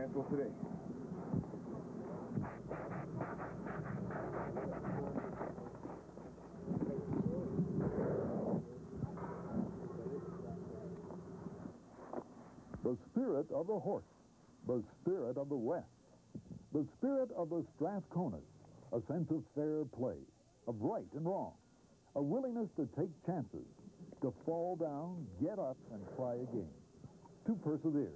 handle today. The spirit of the horse, the spirit of the West, the spirit of the Strathconas, a sense of fair play, of right and wrong, a willingness to take chances, to fall down, get up, and try again, to persevere.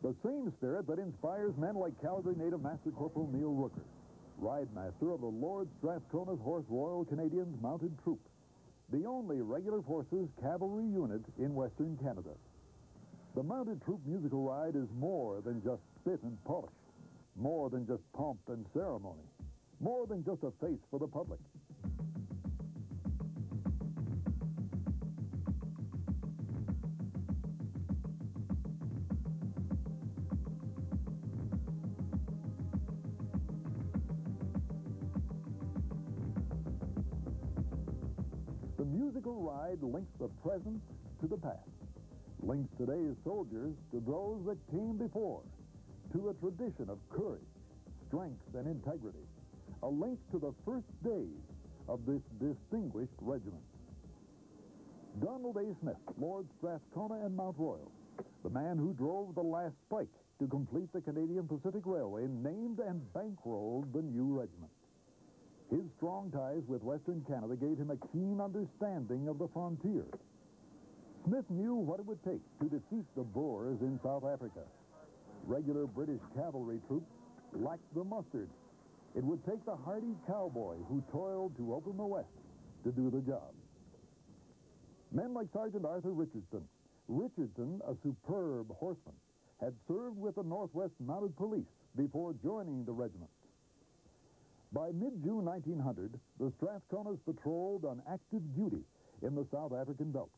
The same spirit that inspires men like Calgary native Master Corporal Neil Rooker, ride master of the Lord Strathcona's Horse Royal Canadians Mounted Troop, the only regular forces cavalry unit in Western Canada. The Mounted Troop musical ride is more than just spit and polish, more than just pomp and ceremony, more than just a face for the public. The musical ride links the present to the past, links today's soldiers to those that came before, to a tradition of courage, strength, and integrity, a link to the first days of this distinguished regiment. Donald A. Smith, Lord Strathcona and Mount Royal, the man who drove the last spike to complete the Canadian Pacific Railway, named and bankrolled the new regiment. His strong ties with Western Canada gave him a keen understanding of the frontier. Smith knew what it would take to defeat the Boers in South Africa. Regular British cavalry troops lacked the mustard. It would take the hardy cowboy who toiled to open the West to do the job. Men like Sergeant Arthur Richardson. Richardson, a superb horseman, had served with the Northwest Mounted Police before joining the regiment. By mid-June 1900, the Strathconas patrolled on active duty in the South African belt.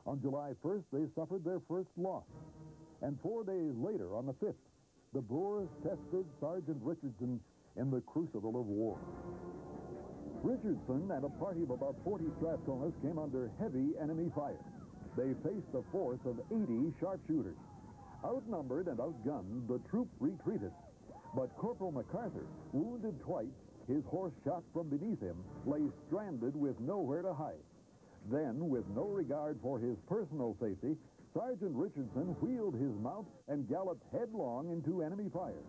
On July 1st, they suffered their first loss. And 4 days later, on the 5th, the Boers tested Sergeant Richardson in the crucible of war. Richardson and a party of about 40 Strathconas came under heavy enemy fire. They faced a force of 80 sharpshooters. Outnumbered and outgunned, the troop retreated. But Corporal MacArthur, wounded twice, his horse shot from beneath him, lay stranded with nowhere to hide. Then, with no regard for his personal safety, Sergeant Richardson wheeled his mount and galloped headlong into enemy fire.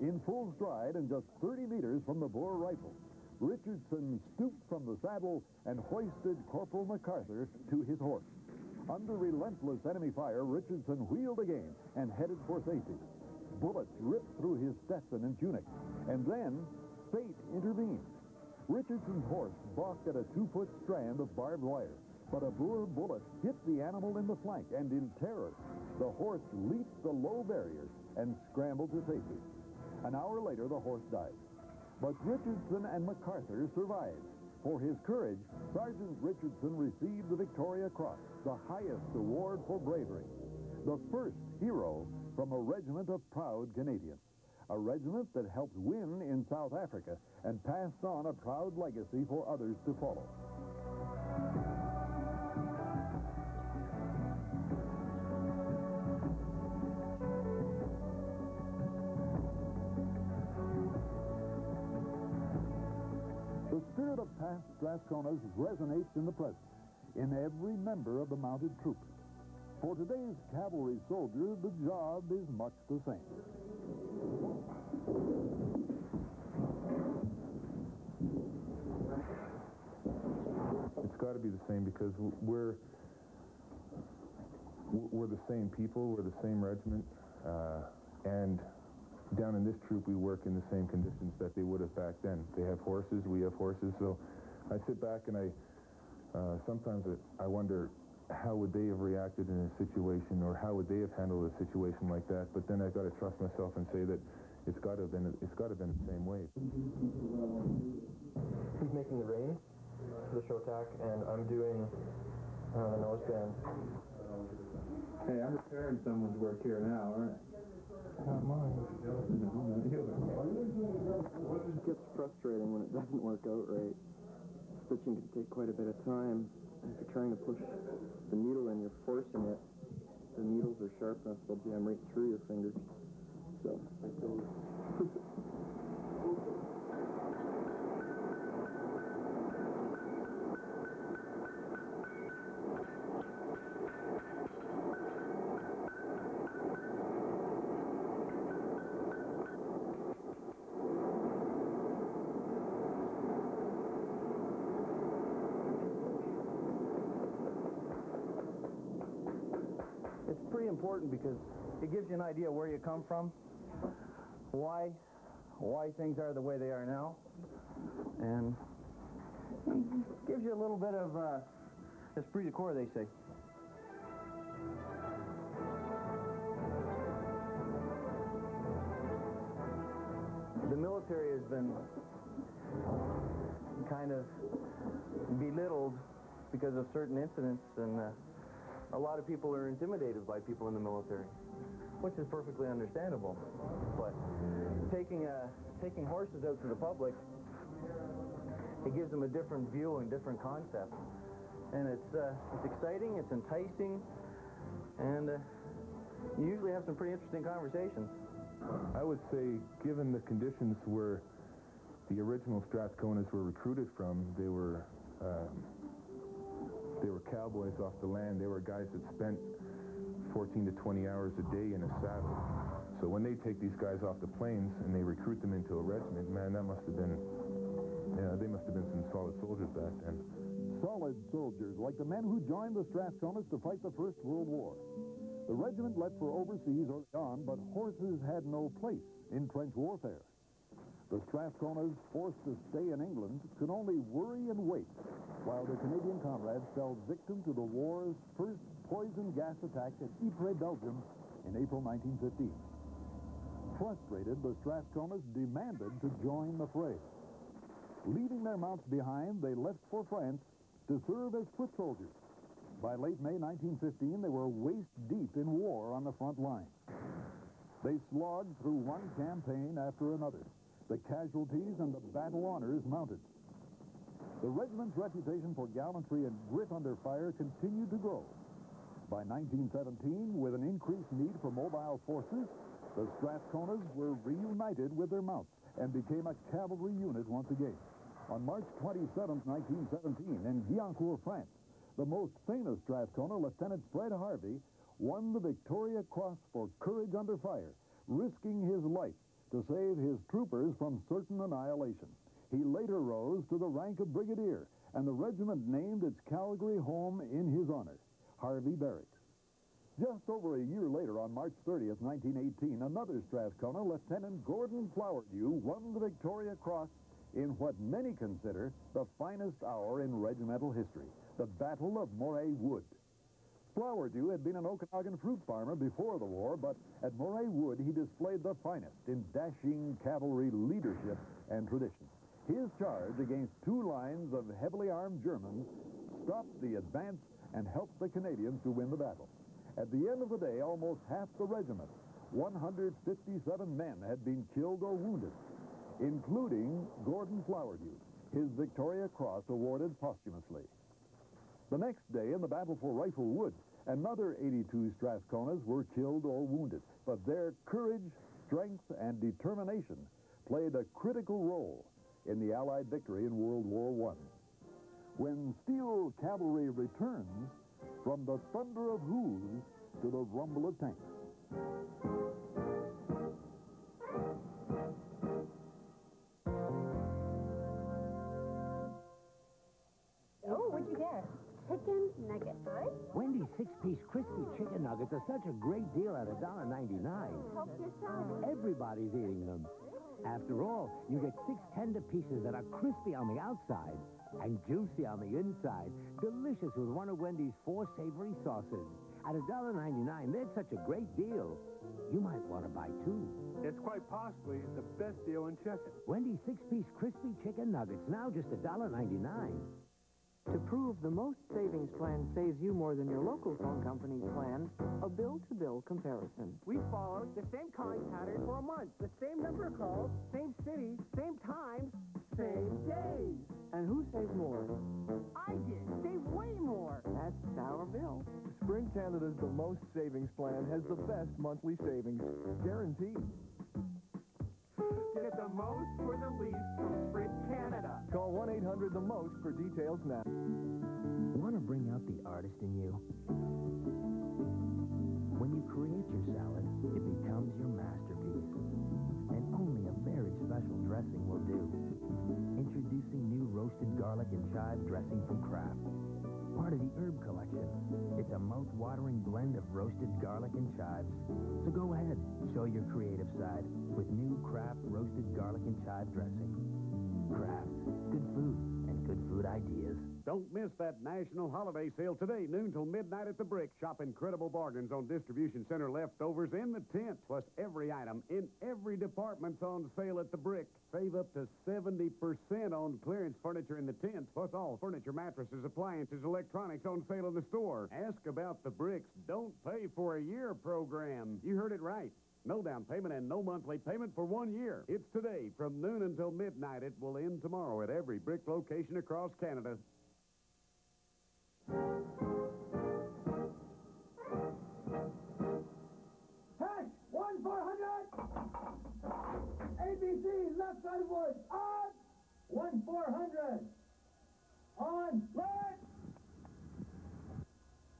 In full stride and just 30 meters from the Boer rifle, Richardson stooped from the saddle and hoisted Corporal MacArthur to his horse. Under relentless enemy fire, Richardson wheeled again and headed for safety. Bullets ripped through his Stetson and tunic, and then fate intervened. Richardson's horse balked at a 2-foot strand of barbed wire, but a Boer bullet hit the animal in the flank, and in terror, the horse leaped the low barriers and scrambled to safety. An hour later, the horse died. But Richardson and MacArthur survived. For his courage, Sergeant Richardson received the Victoria Cross, the highest award for bravery. The first hero from a regiment of proud Canadians. A regiment that helped win in South Africa and passed on a proud legacy for others to follow. The spirit of past Strathconas resonates in the present, in every member of the mounted troop. For today's cavalry soldier, the job is much the same. It's got to be the same because we're the same people, we're the same regiment, and down in this troop we work in the same conditions that they would have back then. They have horses, we have horses, so I sit back and sometimes I wonder how would they have reacted in a situation, or how would they have handled a situation like that, but then I've got to trust myself and say that it's got to have been the same way. He's making the reins for the show tack, and I'm doing the noseband. Hey, I'm repairing someone's work here now, all right? Not mine. No, not yours. It gets frustrating when it doesn't work out right. Stitching can take quite a bit of time. If you're trying to push the needle and you're forcing it, the needles are sharp enough they'll jam right through your fingers. So. It's pretty important because it gives you an idea where you come from, why things are the way they are now, and gives you a little bit of esprit de corps, they say. The military has been kind of belittled because of certain incidents, and a lot of people are intimidated by people in the military, which is perfectly understandable. But taking horses out to the public, it gives them a different view and different concept, and it's exciting, it's enticing, and you usually have some pretty interesting conversations. I would say, given the conditions where the original Strathconas were recruited from, they were cowboys off the land. They were guys that spent 14 to 20 hours a day in a saddle. So when they take these guys off the plains and they recruit them into a regiment, man, that must have been, they must have been some solid soldiers back then. Solid soldiers, like the men who joined the Strathconas to fight the First World War. The regiment left for overseas early on, but horses had no place in trench warfare. The Strathconas, forced to stay in England, could only worry and wait while their Canadian comrades fell victim to the war's first poison gas attack at Ypres, Belgium in April 1915. Frustrated, the Strathconas demanded to join the fray. Leaving their mounts behind, they left for France to serve as foot soldiers. By late May 1915, they were waist-deep in war on the front line. They slogged through one campaign after another. The casualties and the battle honors mounted. The regiment's reputation for gallantry and grit under fire continued to grow. By 1917, with an increased need for mobile forces, the Strathconas were reunited with their mounts and became a cavalry unit once again. On March 27, 1917, in Guyancourt, France, the most famous Strathcona, Lieutenant Fred Harvey, won the Victoria Cross for courage under fire, risking his life to save his troopers from certain annihilation. He later rose to the rank of brigadier, and the regiment named its Calgary home in his honor, Harvey Barracks. Just over a year later, on March 30th, 1918, another Strathcona, Lieutenant Gordon Flowerdew, won the Victoria Cross in what many consider the finest hour in regimental history, the Battle of Moray Wood. Flowerdew had been an Okanagan fruit farmer before the war, but at Moray Wood he displayed the finest in dashing cavalry leadership and tradition. His charge against two lines of heavily armed Germans stopped the advance and helped the Canadians to win the battle. At the end of the day, almost half the regiment, 157 men, had been killed or wounded, including Gordon Flowerdew, his Victoria Cross awarded posthumously. The next day, in the battle for Rifle Wood, another 82 Strathconas were killed or wounded, but their courage, strength, and determination played a critical role in the Allied victory in World War I. When steel cavalry returns, from the thunder of hooves to the rumble of tanks. Oh, what'd you get? Chicken nugget. Huh? Wendy's 6-piece crispy chicken nuggets are such a great deal at $1.99. Help yourself. Everybody's eating them. After all, you get 6 tender pieces that are crispy on the outside and juicy on the inside. Delicious with one of Wendy's 4 savory sauces. At $1.99, they're such a great deal. You might want to buy 2. It's quite possibly the best deal in chicken. Wendy's 6-piece crispy chicken nuggets, now just $1.99. To prove the most savings plan saves you more than your local phone company's plan, a bill-to-bill comparison. We followed the same calling pattern for a month. The same number of calls, same city, same times, same days. And who saved more? I did. Saved way more. That's our bill. Sprint Canada's The Most Savings Plan has the best monthly savings, guaranteed. Get the most for the least from Sprint Canada. Call 1-800-THE-MOST for details now. Want to bring out the artist in you? When you create your salad, it becomes your masterpiece. And only a very special dressing will do. Introducing new roasted garlic and chive dressing from Kraft. Part of the herb collection. It's a mouth-watering blend of roasted garlic and chives. So go ahead, show your creative side with new Kraft roasted garlic and chive dressing. Kraft, good food and good food ideas. Don't miss that national holiday sale today, noon till midnight at the Brick. Shop incredible bargains on distribution center leftovers in the tent. Plus, every item in every department's on sale at the Brick. Save up to 70% on clearance furniture in the tent. Plus, all furniture, mattresses, appliances, electronics on sale in the store. Ask about the Brick's Don't Pay for a Year program. You heard it right. No down payment and no monthly payment for 1 year. It's today from noon until midnight. It will end tomorrow at every Brick location across Canada. Hey, 1-400! ABC, left side of woods, on! 1-400! On, left!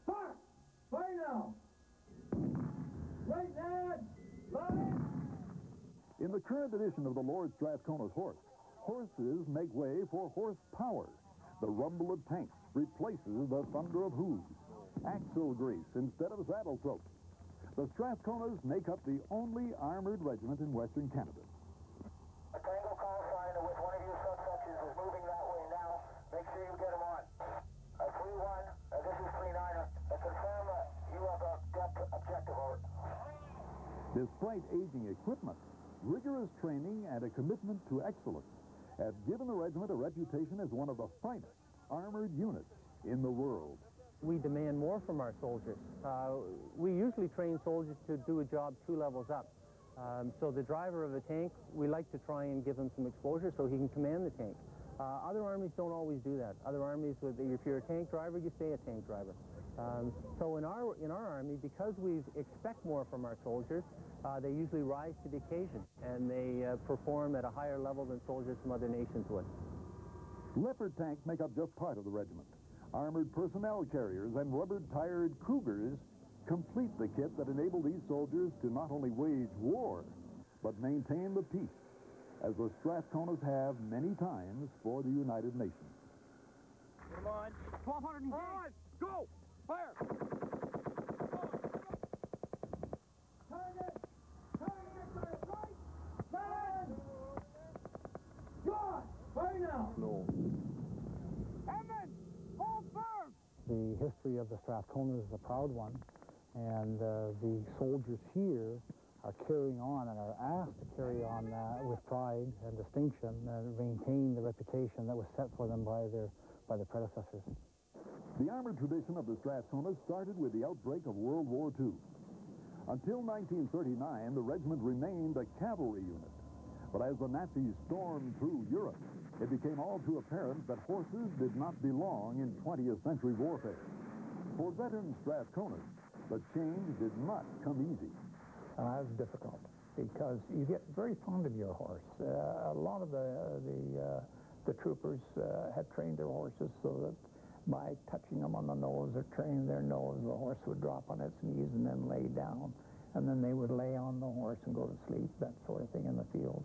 Park! Fire now! Right now! Line! In the current edition of the Lord Strathcona's horse, horses make way for horsepower. The rumble of tanks replaces the thunder of hooves. Axle grease instead of saddle throat. The Strathconas make up the only armored regiment in Western Canada. A tango call sign with one of your subsections is moving that way now. Make sure you get them on. 3-1, this is 3-9er. Confirm you have a depth objective over. Despite aging equipment, rigorous training and a commitment to excellence have given the regiment a reputation as one of the finest armored units in the world. We demand more from our soldiers. We usually train soldiers to do a job 2 levels up. So the driver of a tank, we like to try and give him some exposure so he can command the tank. Other armies don't always do that. Other armies, if you're a tank driver, you stay a tank driver. So in our army, because we expect more from our soldiers, they usually rise to the occasion, and they perform at a higher level than soldiers from other nations would. Leopard tanks make up just part of the regiment. Armored personnel carriers and rubber-tired Cougars complete the kit that enable these soldiers to not only wage war, but maintain the peace, as the Strathconas have many times for the United Nations. Come on. 1,200 engaged. All right, go! Fire! Target! Target! Right! Land! Good! Fire now! No. Evan! Hold firm! The history of the Strathcona is a proud one, and the soldiers here are carrying on and are asked to carry on with pride and distinction and maintain the reputation that was set for them by their predecessors. The armored tradition of the Strathconas started with the outbreak of World War II. Until 1939, the regiment remained a cavalry unit. But as the Nazis stormed through Europe, it became all too apparent that horses did not belong in 20th century warfare. For veteran Strathconas, the change did not come easy. That was difficult because you get very fond of your horse. A lot of the troopers had trained their horses so that by touching them on the nose or training their nose, the horse would drop on its knees and then lay down. And then they would lay on the horse and go to sleep, that sort of thing in the field.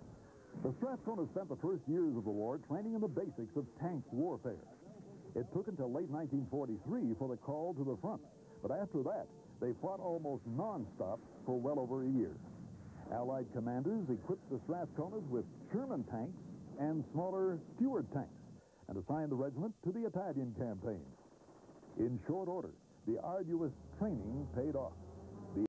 The Strathconas spent the first years of the war training in the basics of tank warfare. It took until late 1943 for the call to the front. But after that, they fought almost non-stop for well over a year. Allied commanders equipped the Strathconas with Sherman tanks and smaller Stuart tanks and assigned the regiment to the Italian campaign. In short order, the arduous training paid off.